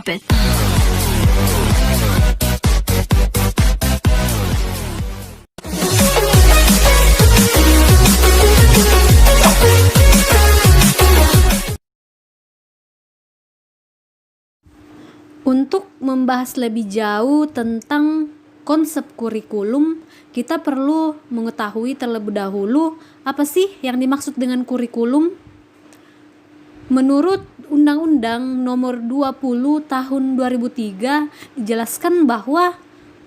drop it. Untuk membahas lebih jauh tentang konsep kurikulum, kita perlu mengetahui terlebih dahulu apa sih yang dimaksud dengan kurikulum. Menurut Undang-Undang Nomor 20 Tahun 2003 dijelaskan bahwa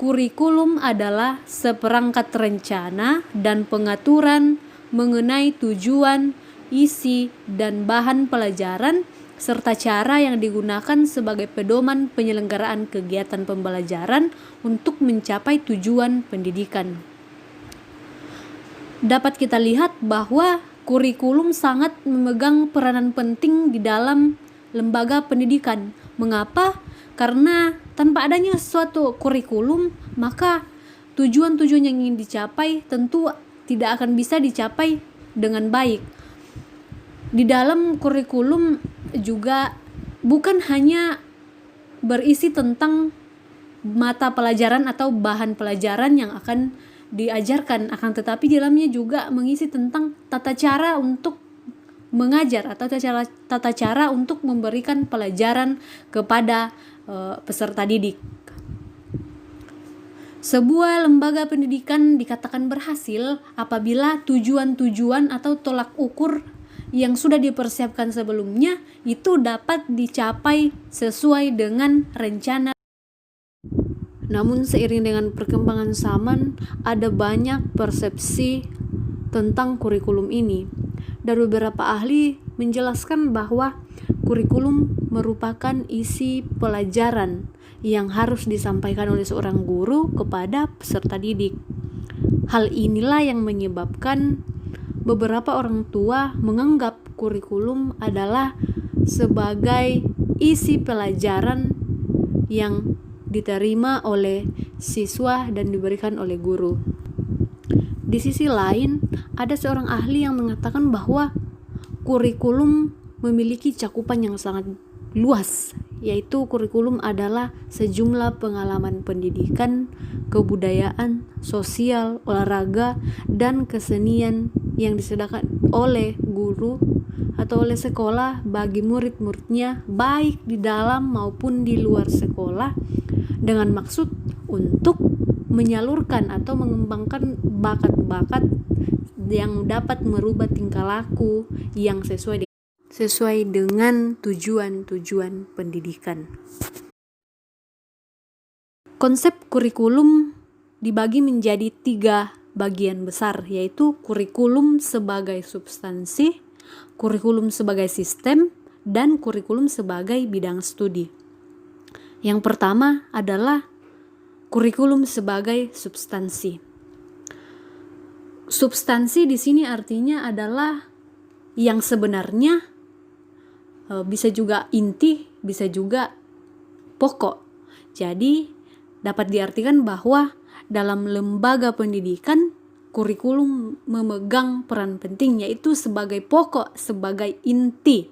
kurikulum adalah seperangkat rencana dan pengaturan mengenai tujuan, isi, dan bahan pelajaran serta cara yang digunakan sebagai pedoman penyelenggaraan kegiatan pembelajaran untuk mencapai tujuan pendidikan. Dapat kita lihat bahwa kurikulum sangat memegang peranan penting di dalam lembaga pendidikan. Mengapa? Karena tanpa adanya suatu kurikulum, maka tujuan-tujuan yang ingin dicapai tentu tidak akan bisa dicapai dengan baik. Di dalam kurikulum juga bukan hanya berisi tentang mata pelajaran atau bahan pelajaran yang akan diajarkan, akan tetapi di dalamnya juga mengisi tentang tata cara untuk mengajar atau tata cara untuk memberikan pelajaran kepada peserta didik. Sebuah lembaga pendidikan dikatakan berhasil apabila tujuan-tujuan atau tolak ukur yang sudah dipersiapkan sebelumnya itu dapat dicapai sesuai dengan rencana. Namun seiring dengan perkembangan zaman, ada banyak persepsi tentang kurikulum ini. Dan beberapa ahli menjelaskan bahwa kurikulum merupakan isi pelajaran yang harus disampaikan oleh seorang guru kepada peserta didik. Hal inilah yang menyebabkan beberapa orang tua menganggap kurikulum adalah sebagai isi pelajaran yang diterima oleh siswa dan diberikan oleh guru. Di sisi lain, ada seorang ahli yang mengatakan bahwa kurikulum memiliki cakupan yang sangat luas, yaitu kurikulum adalah sejumlah pengalaman pendidikan, kebudayaan, sosial, olahraga, dan kesenian yang disediakan oleh guru atau oleh sekolah bagi murid-muridnya baik di dalam maupun di luar sekolah dengan maksud untuk menyalurkan atau mengembangkan bakat-bakat yang dapat merubah tingkah laku yang sesuai dengan tujuan-tujuan pendidikan. Konsep kurikulum dibagi menjadi 3 bagian besar, yaitu kurikulum sebagai substansi, kurikulum sebagai sistem, dan kurikulum sebagai bidang studi. Yang pertama adalah kurikulum sebagai substansi. Substansi di sini artinya adalah yang sebenarnya, bisa juga inti, bisa juga pokok. Jadi dapat diartikan bahwa dalam lembaga pendidikan kurikulum memegang peran penting, yaitu sebagai pokok, sebagai inti.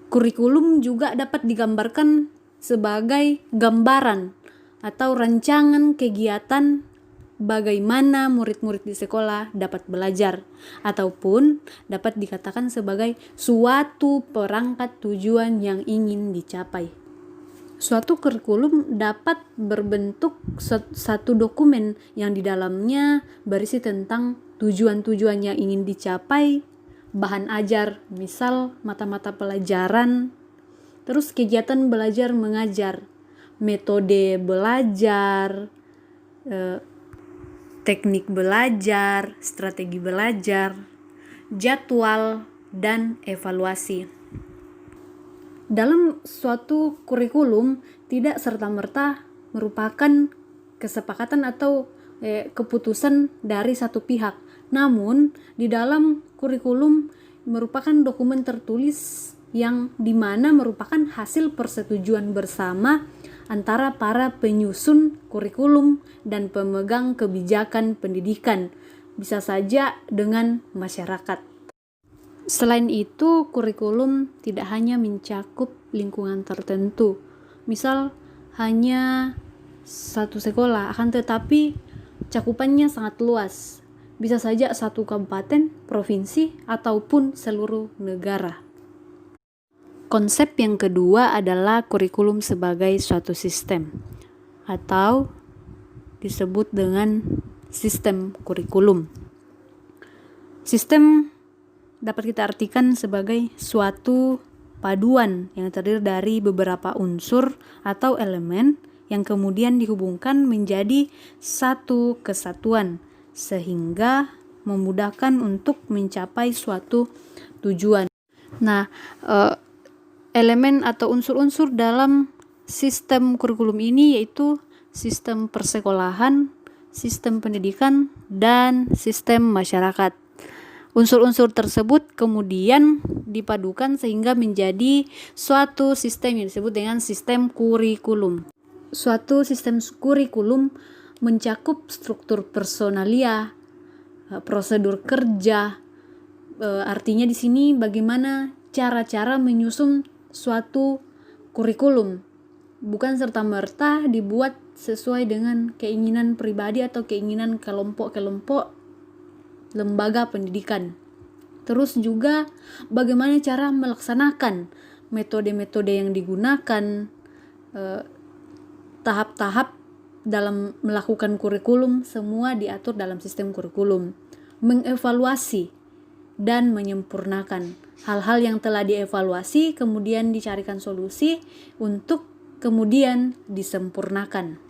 Kurikulum juga dapat digambarkan sebagai gambaran atau rancangan kegiatan bagaimana murid-murid di sekolah dapat belajar, ataupun dapat dikatakan sebagai suatu perangkat tujuan yang ingin dicapai. Suatu kurikulum dapat berbentuk satu dokumen yang di dalamnya berisi tentang tujuan-tujuan yang ingin dicapai, bahan ajar, misal mata-mata pelajaran, terus kegiatan belajar mengajar, metode belajar, teknik belajar, strategi belajar, jadwal, dan evaluasi. Dalam suatu kurikulum tidak serta-merta merupakan kesepakatan atau keputusan dari satu pihak. Namun di dalam kurikulum merupakan dokumen tertulis yang dimana merupakan hasil persetujuan bersama antara para penyusun kurikulum dan pemegang kebijakan pendidikan, bisa saja dengan masyarakat. Selain itu, kurikulum tidak hanya mencakup lingkungan tertentu, misal hanya satu sekolah, akan tetapi cakupannya sangat luas, bisa saja satu kabupaten, provinsi, ataupun seluruh negara. Konsep yang kedua adalah kurikulum sebagai suatu sistem, atau disebut dengan sistem kurikulum. Sistem dapat kita artikan sebagai suatu paduan yang terdiri dari beberapa unsur atau elemen yang kemudian dihubungkan menjadi satu kesatuan sehingga memudahkan untuk mencapai suatu tujuan. Nah, elemen atau unsur-unsur dalam sistem kurikulum ini yaitu sistem persekolahan, sistem pendidikan, dan sistem masyarakat. Unsur-unsur tersebut kemudian dipadukan sehingga menjadi suatu sistem yang disebut dengan sistem kurikulum. Suatu sistem kurikulum mencakup struktur personalia, prosedur kerja, artinya di sini bagaimana cara-cara menyusun suatu kurikulum, bukan serta-merta dibuat sesuai dengan keinginan pribadi atau keinginan kelompok-kelompok lembaga pendidikan. Terus juga bagaimana cara melaksanakan metode-metode yang digunakan, tahap-tahap dalam melakukan kurikulum, semua diatur dalam sistem kurikulum. Mengevaluasi dan menyempurnakan hal-hal yang telah dievaluasi, kemudian dicarikan solusi untuk kemudian disempurnakan.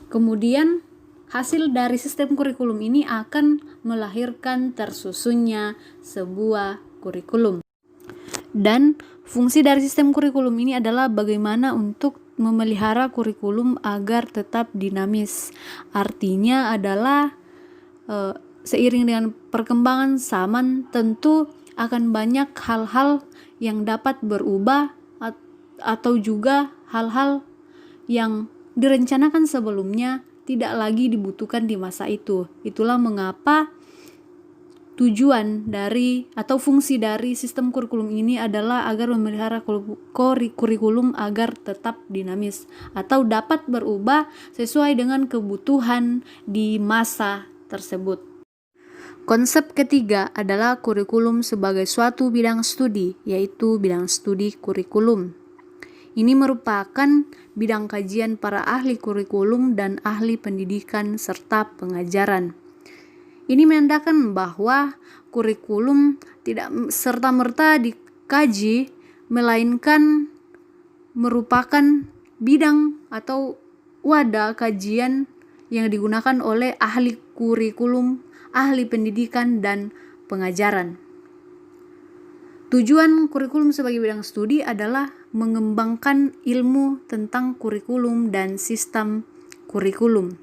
Kemudian hasil dari sistem kurikulum ini akan melahirkan tersusunnya sebuah kurikulum. Dan fungsi dari sistem kurikulum ini adalah bagaimana untuk memelihara kurikulum agar tetap dinamis. Artinya adalah seiring dengan perkembangan zaman tentu akan banyak hal-hal yang dapat berubah atau juga hal-hal yang direncanakan sebelumnya tidak lagi dibutuhkan di masa itu. Itulah mengapa tujuan dari atau fungsi dari sistem kurikulum ini adalah agar memelihara kurikulum agar tetap dinamis atau dapat berubah sesuai dengan kebutuhan di masa tersebut. Konsep ketiga adalah kurikulum sebagai suatu bidang studi, yaitu bidang studi kurikulum. Ini merupakan bidang kajian para ahli kurikulum dan ahli pendidikan serta pengajaran. Ini menandakan bahwa kurikulum tidak serta-merta dikaji, melainkan merupakan bidang atau wadah kajian yang digunakan oleh ahli kurikulum, ahli pendidikan, dan pengajaran. Tujuan kurikulum sebagai bidang studi adalah mengembangkan ilmu tentang kurikulum dan sistem kurikulum.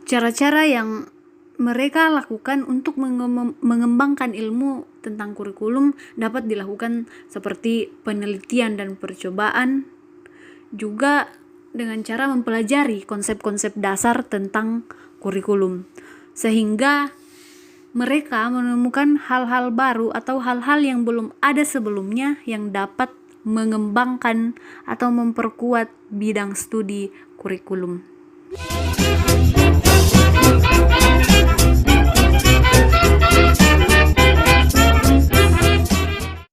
Cara-cara yang mereka lakukan untuk mengembangkan ilmu tentang kurikulum dapat dilakukan seperti penelitian dan percobaan, juga dengan cara mempelajari konsep-konsep dasar tentang kurikulum, sehingga mereka menemukan hal-hal baru atau hal-hal yang belum ada sebelumnya yang dapat mengembangkan atau memperkuat bidang studi kurikulum.